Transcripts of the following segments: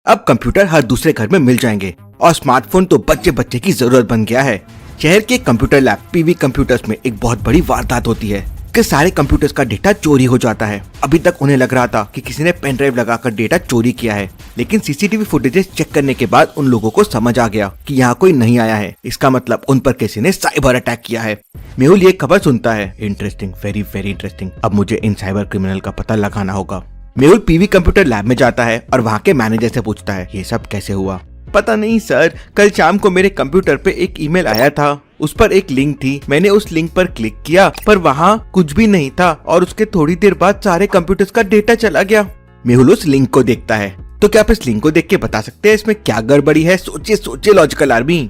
अब कंप्यूटर हर दूसरे घर में मिल जाएंगे और स्मार्टफोन तो बच्चे बच्चे की जरूरत बन गया है। शहर के कंप्यूटर लैब पीवी कंप्यूटर्स में एक बहुत बड़ी वारदात होती है कि सारे कंप्यूटर्स का डेटा चोरी हो जाता है। अभी तक उन्हें लग रहा था कि किसी ने पेन ड्राइव लगाकर डेटा चोरी किया है, लेकिन सीसीटीवी फुटेजेस चेक करने के बाद उन लोगों को समझ आ गया कि यहाँ कोई नहीं आया है। इसका मतलब उन पर किसी ने साइबर अटैक किया है। मेहुल ये खबर सुनता है, इंटरेस्टिंग, वेरी वेरी इंटरेस्टिंग। अब मुझे इन साइबर क्रिमिनल का पता लगाना होगा। मेहुल पीवी कंप्यूटर लैब में जाता है और वहाँ के मैनेजर से पूछता है, ये सब कैसे हुआ? पता नहीं सर, कल शाम को मेरे कंप्यूटर पे एक ईमेल आया था, उस पर एक लिंक थी, मैंने उस लिंक पर क्लिक किया पर वहाँ कुछ भी नहीं था और उसके थोड़ी देर बाद सारे कंप्यूटर्स का डेटा चला गया। मेहुल उस लिंक को देखता है। तो क्या आप इस लिंक को देख के बता सकते हैं इसमें क्या गड़बड़ी है? सोचिए सोचिए लॉजिकल आर्मी।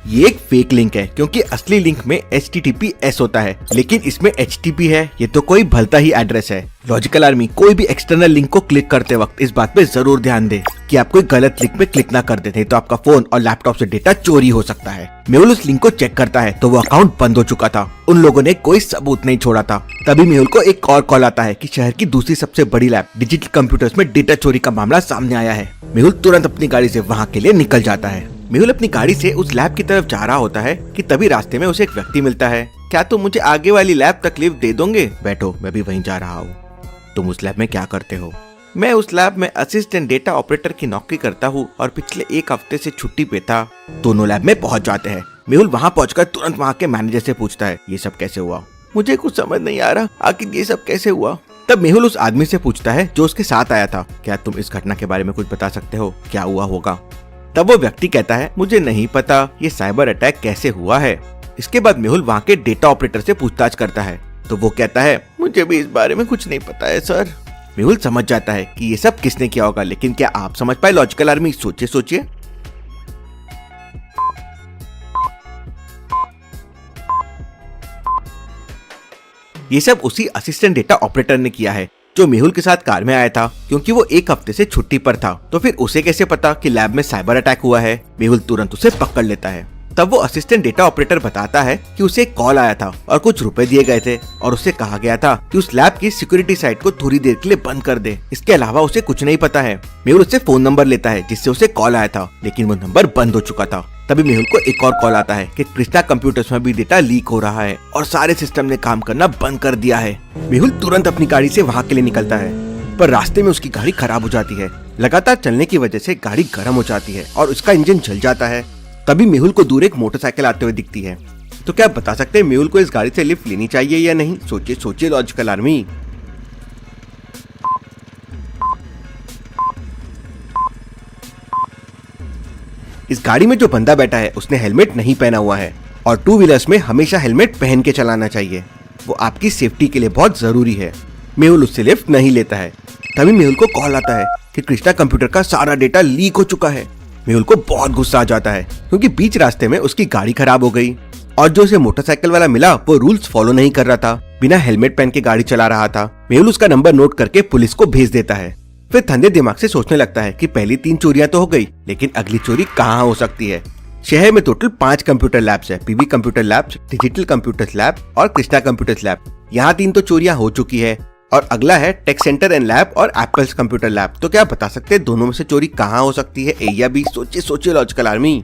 ये एक फेक लिंक है क्योंकि असली लिंक में HTTPS होता है, लेकिन इसमें HTTP है। ये तो कोई भलता ही एड्रेस है। लॉजिकल आर्मी, कोई भी एक्सटर्नल लिंक को क्लिक करते वक्त इस बात पे जरूर ध्यान दे कि आप कोई गलत लिंक पे क्लिक ना कर देते, तो आपका फोन और लैपटॉप से डेटा चोरी हो सकता है। मेहुल उस लिंक को चेक करता है तो वो अकाउंट बंद हो चुका था। उन लोगों ने कोई सबूत नहीं छोड़ा था। तभी मेहुल को एक और कॉल आता है कि शहर की दूसरी सबसे बड़ी लैब डिजिटल कंप्यूटर्स में डेटा चोरी का मामला सामने आया है। मेहुल तुरंत अपनी गाड़ी से वहाँ के लिए निकल जाता है। मेहुल अपनी गाड़ी से उस लैब की तरफ जा रहा होता है कि तभी रास्ते में उसे एक व्यक्ति मिलता है। क्या तुम मुझे आगे वाली लैब तक लिफ्ट दे दोगे? बैठो, मैं भी वहीं जा रहा हूँ। तुम उस लैब में क्या करते हो? मैं उस लैब में असिस्टेंट डेटा ऑपरेटर की नौकरी करता हूँ और पिछले एक हफ्ते से छुट्टी पे था। दोनों लैब में पहुँच जाते हैं। मेहुल वहाँ पहुँचकर तुरंत वहाँ के मैनेजर से पूछता है, ये सब कैसे हुआ? मुझे कुछ समझ नहीं आ रहा, आखिर ये सब कैसे हुआ? तब मेहुल उस आदमी से पूछता है जो उसके साथ आया था, क्या तुम इस घटना के बारे में कुछ बता सकते हो? क्या हुआ होगा? तब वो व्यक्ति कहता है, मुझे नहीं पता ये साइबर अटैक कैसे हुआ है। इसके बाद मेहुल वहाँ के डेटा ऑपरेटर से पूछताछ करता है तो वो कहता है, मुझे भी इस बारे में कुछ नहीं पता है सर। मेहुल समझ जाता है कि ये सब किसने किया होगा, लेकिन क्या आप समझ पाए लॉजिकल आर्मी? सोचिए सोचिए। ये सब उसी असिस्टेंट डेटा ऑपरेटर ने किया है जो मेहुल के साथ कार में आया था, क्योंकि वो एक हफ्ते से छुट्टी पर था। तो फिर उसे कैसे पता कि लैब में साइबर अटैक हुआ है? मेहुल तुरंत उसे पकड़ लेता है। तब वो असिस्टेंट डेटा ऑपरेटर बताता है कि उसे एक कॉल आया था और कुछ रुपए दिए गए थे और उससे कहा गया था कि उस लैब की सिक्योरिटी साइट को थोड़ी देर के लिए बंद कर दे। इसके अलावा उसे कुछ नहीं पता है। मेहुल उससे फोन नंबर लेता है जिससे उसे कॉल आया था, लेकिन वो नंबर बंद हो चुका था। तभी मेहुल को एक और कॉल आता है कि कृष्णा कंप्यूटर्स में भी डेटा लीक हो रहा है और सारे सिस्टम ने काम करना बंद कर दिया है। मेहुल तुरंत अपनी गाड़ी से वहाँ के लिए निकलता है, पर रास्ते में उसकी गाड़ी खराब हो जाती है। लगातार चलने की वजह से गाड़ी गर्म हो जाती है और उसका इंजन जल जाता है। तभी मेहुल को दूर एक मोटरसाइकिल आते हुए दिखती है। तो क्या आप बता सकते हैं मेहुल को इस गाड़ी से लिफ्ट लेनी चाहिए या नहीं? सोचिए सोचिए लॉजिकल आर्मी। इस गाड़ी में जो बंदा बैठा है उसने हेलमेट नहीं पहना हुआ है और टू व्हीलर्स में हमेशा हेलमेट पहन के चलाना चाहिए, वो आपकी सेफ्टी के लिए बहुत जरूरी है। मेहुल उससे लिफ्ट नहीं लेता है। तभी मेहुल को कॉल आता है कि कृष्णा कंप्यूटर का सारा डेटा लीक हो चुका है। मेहुल को बहुत गुस्सा आ जाता है क्योंकि बीच रास्ते में उसकी गाड़ी खराब हो गई और जो उसे मोटरसाइकिल वाला मिला वो रूल्स फॉलो नहीं कर रहा था, बिना हेलमेट पहन के गाड़ी चला रहा था। मेहुल उसका नंबर नोट करके पुलिस को भेज देता है। फिर ठंडे दिमाग से सोचने लगता है कि पहली 3 चोरियां तो हो गई, लेकिन अगली चोरी कहाँ हो सकती है। शहर में टोटल 5 कंप्यूटर लैब्स है, PV computer labs, digital computers lab और कृष्णा कंप्यूटर्स लैब। यहाँ 3 तो चोरियां हो चुकी है और अगला है टेक सेंटर एंड लैब और एप्पल्स कंप्यूटर लैब। तो क्या बता सकते हैं दोनों में से चोरी कहाँ हो सकती है, ए या बी? सोचिए सोचिए लॉजिकल आर्मी।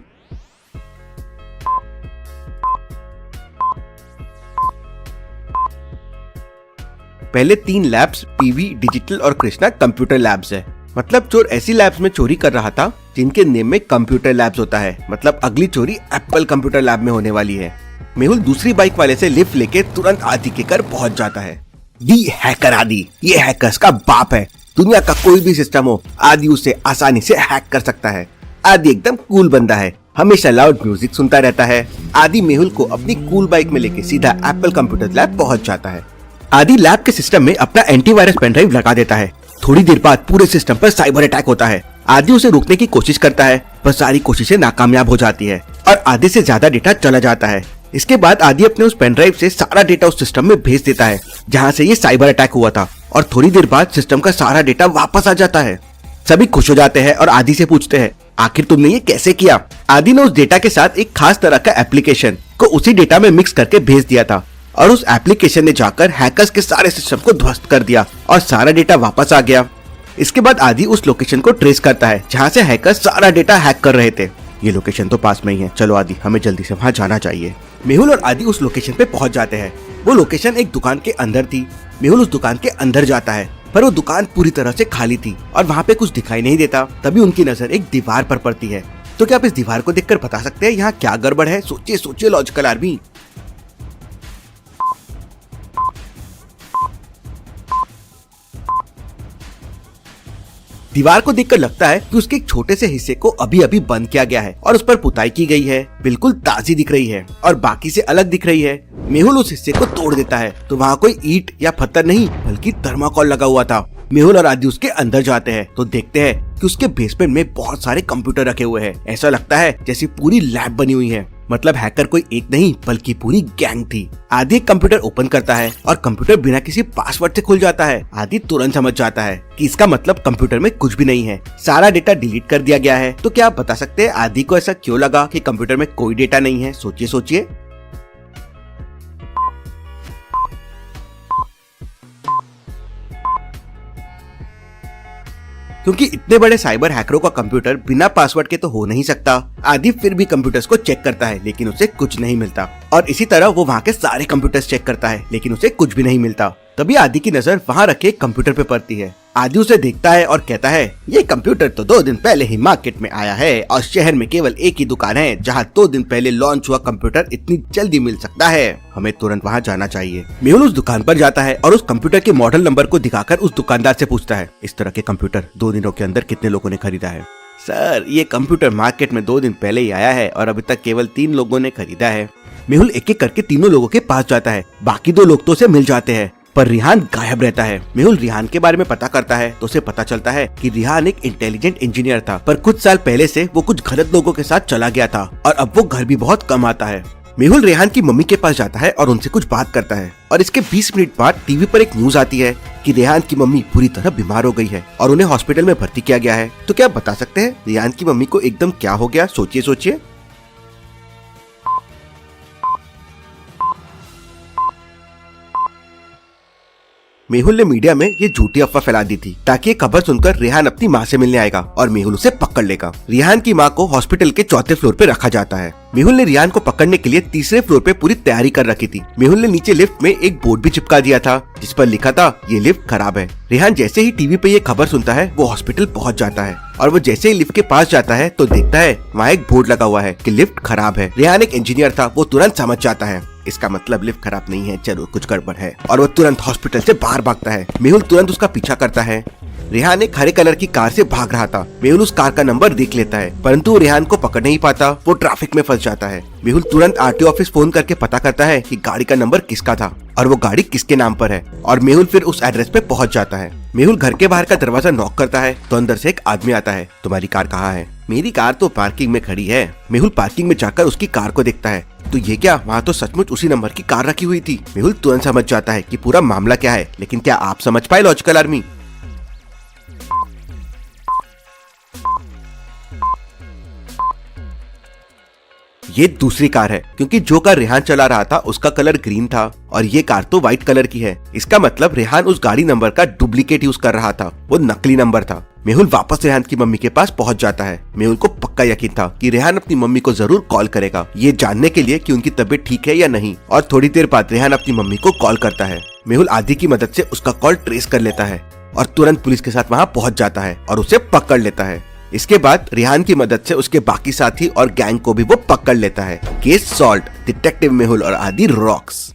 पहले 3 लैब्स पीवी, डिजिटल और कृष्णा कंप्यूटर लैब्स है। मतलब चोर ऐसी लैब्स में चोरी कर रहा था जिनके नेम में कंप्यूटर लैब्स होता है। मतलब अगली चोरी एप्पल कंप्यूटर लैब में होने वाली है। मेहुल दूसरी बाइक वाले से लिफ्ट लेके तुरंत आदि के घर पहुंच जाता है। दी हैकर आदि, ये हैकर्स का बाप है। दुनिया का कोई भी सिस्टम हो, आदि उसे आसानी से हैक कर सकता है। आदि एकदम कूल बंदा है, हमेशा लाउड म्यूजिक सुनता रहता है। आदि मेहुल को अपनी कूल बाइक में लेके सीधा एप्पल कंप्यूटर लैब पहुंच जाता है। आदि लैब के सिस्टम में अपना एंटीवायरस पेन ड्राइव लगा देता है। थोड़ी देर बाद पूरे सिस्टम पर साइबर अटैक होता है। आदि उसे रोकने की कोशिश करता है पर सारी कोशिशें नाकामयाब हो जाती है और आधे से ज्यादा डेटा चला जाता है। इसके बाद आदि अपने उस पेन ड्राइव से सारा डेटा उस सिस्टम में भेज देता है जहां से ये साइबर अटैक हुआ था और थोड़ी देर बाद सिस्टम का सारा डेटा वापस आ जाता है। सभी खुश हो जाते हैं और आदि से पूछते हैं, आखिर तुमने ये कैसे किया? आदि ने उस डेटा के साथ एक खास तरह का एप्लीकेशन को उसी डेटा में मिक्स करके भेज दिया था और उस एप्लीकेशन ने जाकर हैकर्स के सारे सिस्टम को ध्वस्त कर दिया और सारा डेटा वापस आ गया। इसके बाद आदि उस लोकेशन को ट्रेस करता है जहाँ से हैकर्स सारा डेटा हैक कर रहे थे। ये लोकेशन तो पास में ही है, चलो आदि हमें जल्दी से वहाँ जाना चाहिए। मेहुल और आदि उस लोकेशन पे पहुँच जाते हैं। वो लोकेशन एक दुकान के अंदर थी। मेहुल उस दुकान के अंदर जाता है पर वो दुकान पूरी तरह से खाली थी और वहाँ पे कुछ दिखाई नहीं देता। तभी उनकी नजर एक दीवार पर पड़ती है। तो क्या आप इस दीवार को देखकर बता सकते हैं यहाँ क्या गड़बड़ है? सोचिए सोचिए लॉजिकल आर्मी। दीवार को देखकर लगता है कि उसके एक छोटे से हिस्से को अभी अभी बंद किया गया है और उस पर पुताई की गई है। बिल्कुल ताजी दिख रही है और बाकी से अलग दिख रही है। मेहुल उस हिस्से को तोड़ देता है तो वहाँ कोई ईंट या पत्थर नहीं बल्कि थर्माकोल लगा हुआ था। मेहुल और आदि उसके अंदर जाते हैं तो देखते हैं कि उसके बेसमेंट में बहुत सारे कंप्यूटर रखे हुए हैं। ऐसा लगता है जैसे पूरी लैब बनी हुई है। मतलब हैकर कोई एक नहीं बल्कि पूरी गैंग थी। आदि एक कंप्यूटर ओपन करता है और कंप्यूटर बिना किसी पासवर्ड से खुल जाता है। आदि तुरंत समझ जाता है कि इसका मतलब कंप्यूटर में कुछ भी नहीं है, सारा डेटा डिलीट कर दिया गया है। तो क्या आप बता सकते हैं आदि को ऐसा क्यों लगा कि कंप्यूटर में कोई डेटा नहीं है? सोचिए सोचिए। क्योंकि इतने बड़े साइबर हैकरों का कंप्यूटर बिना पासवर्ड के तो हो नहीं सकता। आदि फिर भी कंप्यूटर्स को चेक करता है लेकिन उसे कुछ नहीं मिलता और इसी तरह वो वहाँ के सारे कंप्यूटर्स चेक करता है लेकिन उसे कुछ भी नहीं मिलता। तभी आदि की नजर वहाँ रखे कंप्यूटर पे पड़ती है। आदि उसे देखता है और कहता है ये कंप्यूटर तो 2 दिन पहले ही मार्केट में आया है और शहर में केवल एक ही दुकान है जहाँ 2 दिन पहले लॉन्च हुआ कंप्यूटर इतनी जल्दी मिल सकता है। हमें तुरंत वहाँ जाना चाहिए। मेहुल उस दुकान पर जाता है और उस कंप्यूटर के मॉडल नंबर को दिखाकर उस दुकानदार से पूछता है इस तरह के कंप्यूटर 2 दिनों के अंदर कितने लोगों ने खरीदा है? सर ये कंप्यूटर मार्केट में 2 दिन पहले ही आया है और अभी तक केवल 3 लोगों ने खरीदा है। मेहुल एक एक करके तीनों लोगों के पास जाता है। बाकी 2 लोग तो उसे मिल जाते हैं पर रिहान गायब रहता है। मेहुल रिहान के बारे में पता करता है तो उसे पता चलता है कि रिहान एक इंटेलिजेंट इंजीनियर था पर कुछ साल पहले से वो कुछ गलत लोगों के साथ चला गया था और अब वो घर भी बहुत कम आता है। मेहुल रिहान की मम्मी के पास जाता है और उनसे कुछ बात करता है और इसके 20 मिनट बाद टीवी पर एक न्यूज आती है कि रिहान की मम्मी पूरी तरह बीमार हो गई है और उन्हें हॉस्पिटल में भर्ती किया गया है। तो क्या आप बता सकते हैं रिहान की मम्मी को एकदम क्या हो गया? सोचिए सोचिए। मेहुल ने मीडिया में ये झूठी अफवाह फैला दी थी ताकि ये खबर सुनकर रिहान अपनी माँ से मिलने आएगा और मेहुल उसे पकड़ लेगा। रिहान की माँ को हॉस्पिटल के 4थे फ्लोर पे रखा जाता है। मेहुल ने रिहान को पकड़ने के लिए 3रे फ्लोर पे पूरी तैयारी कर रखी थी। मेहुल ने नीचे लिफ्ट में एक बोर्ड भी चिपका दिया था जिस पर लिखा था ये लिफ्ट खराब है। रिहान जैसे ही टीवी पे ये खबर सुनता है वो हॉस्पिटल पहुँच जाता है और वो जैसे ही लिफ्ट के पास जाता है तो देखता है वहाँ एक बोर्ड लगा हुआ है कि लिफ्ट खराब है। रिहान एक इंजीनियर था, वो तुरंत समझ जाता है इसका मतलब लिफ्ट खराब नहीं है, चलो कुछ गड़बड़ है और वो तुरंत हॉस्पिटल से बाहर भागता है। मेहुल तुरंत उसका पीछा करता है। रिहान एक हरे कलर की कार से भाग रहा था। मेहुल उस कार का नंबर देख लेता है परंतु वो रिहान को पकड़ नहीं पाता, वो ट्रैफिक में फंस जाता है। मेहुल तुरंत आरटीओ ऑफिस फोन करके पता करता है कि गाड़ी का नंबर किसका था और वो गाड़ी किसके नाम पर है और मेहुल फिर उस एड्रेस पे पहुंच जाता है। मेहुल घर के बाहर का दरवाजा नॉक करता है तो अंदर से एक आदमी आता है। तुम्हारी कार कहाँ है? मेरी कार तो पार्किंग में खड़ी है। मेहुल पार्किंग में जाकर उसकी कार को देखता है तो ये क्या, वहाँ तो सचमुच उसी नंबर की कार रखी हुई थी। मेहुल तुरंत समझ जाता है कि पूरा मामला क्या है। लेकिन क्या आप समझ पाए लॉजिकल आर्मी? ये दूसरी कार है क्योंकि जो कार रेहान चला रहा था उसका कलर ग्रीन था और ये कार तो व्हाइट कलर की है। इसका मतलब रेहान उस गाड़ी नंबर का डुप्लीकेट यूज कर रहा था, वो नकली नंबर था। मेहुल वापस रेहान की मम्मी के पास पहुंच जाता है। मेहुल को पक्का यकीन था कि रेहान अपनी मम्मी को जरूर कॉल करेगा, ये जानने के लिए कि उनकी तबीयत ठीक है या नहीं। और थोड़ी देर बाद रेहान अपनी मम्मी को कॉल करता है। मेहुल आदि की मदद से उसका कॉल ट्रेस कर लेता है और तुरंत पुलिस के साथ वहाँ पहुँच जाता है और उसे पकड़ लेता है। इसके बाद रेहान की मदद से उसके बाकी साथी और गैंग को भी वो पकड़ लेता है। केस सॉल्व, डिटेक्टिव मेहुल और आदि रॉक्स।